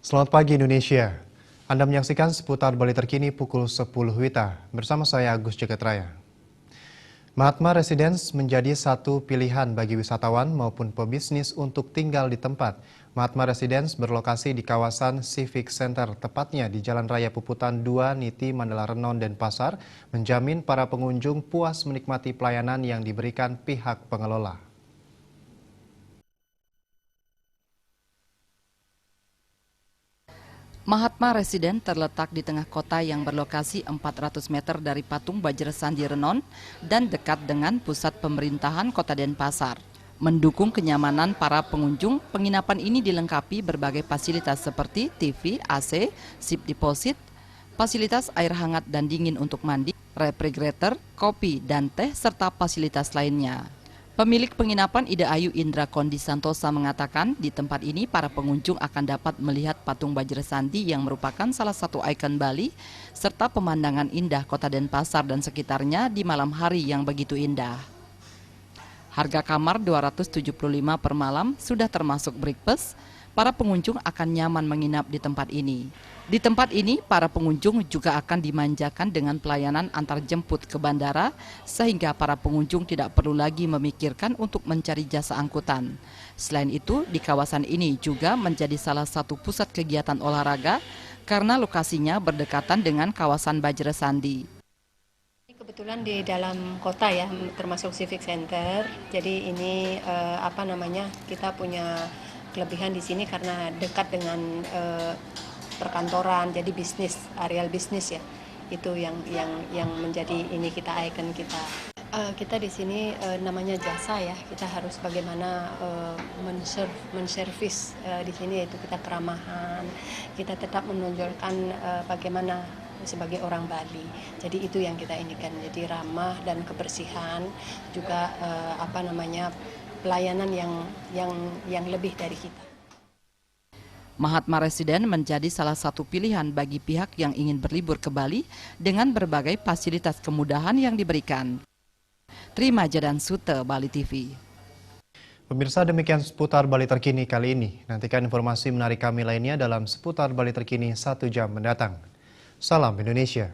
Selamat pagi Indonesia. Anda menyaksikan seputar Bali terkini pukul 10 WITA. Bersama saya Agus Jagatraya. Mahatma Residence menjadi satu pilihan bagi wisatawan maupun pebisnis untuk tinggal di tempat. Mahatma Residence berlokasi di kawasan Civic Center, tepatnya di Jalan Raya Puputan 2, Niti, Mandala Renon, Denpasar, menjamin para pengunjung puas menikmati pelayanan yang diberikan pihak pengelola. Mahatma Residence terletak di tengah kota yang berlokasi 400 meter dari patung Bajrasan di Renon dan dekat dengan pusat pemerintahan kota Denpasar. Mendukung kenyamanan para pengunjung, penginapan ini dilengkapi berbagai fasilitas seperti TV, AC, sip deposit, fasilitas air hangat dan dingin untuk mandi, refrigerator, kopi, dan teh, serta fasilitas lainnya. Pemilik penginapan Ida Ayu Indra Kondi Santosa mengatakan di tempat ini para pengunjung akan dapat melihat patung Bajrasandi yang merupakan salah satu ikon Bali serta pemandangan indah kota Denpasar dan sekitarnya di malam hari yang begitu indah. Harga kamar 275 per malam sudah termasuk breakfast. Para pengunjung akan nyaman menginap di tempat ini. Di tempat ini, para pengunjung juga akan dimanjakan dengan pelayanan antar jemput ke bandara, sehingga para pengunjung tidak perlu lagi memikirkan untuk mencari jasa angkutan. Selain itu, di kawasan ini juga menjadi salah satu pusat kegiatan olahraga, karena lokasinya berdekatan dengan kawasan Bajrasandi. Kebetulan di dalam kota ya, termasuk Civic Center, jadi ini kita punya kelebihan di sini karena dekat dengan perkantoran, jadi bisnis, areal bisnis ya, itu yang menjadi ini kita ikon kita. Kita di sini namanya jasa ya, kita harus bagaimana menservis di sini, yaitu kita keramahan, kita tetap menonjolkan bagaimana sebagai orang Bali. Jadi itu yang kita inikan, jadi ramah dan kebersihan, juga pelayanan yang lebih dari kita. Mahatma Residence menjadi salah satu pilihan bagi pihak yang ingin berlibur ke Bali dengan berbagai fasilitas kemudahan yang diberikan. Terima Jadan Sute, Bali TV. Pemirsa, demikian seputar Bali terkini kali ini. Nantikan informasi menarik kami lainnya dalam seputar Bali terkini 1 jam mendatang. Salam Indonesia.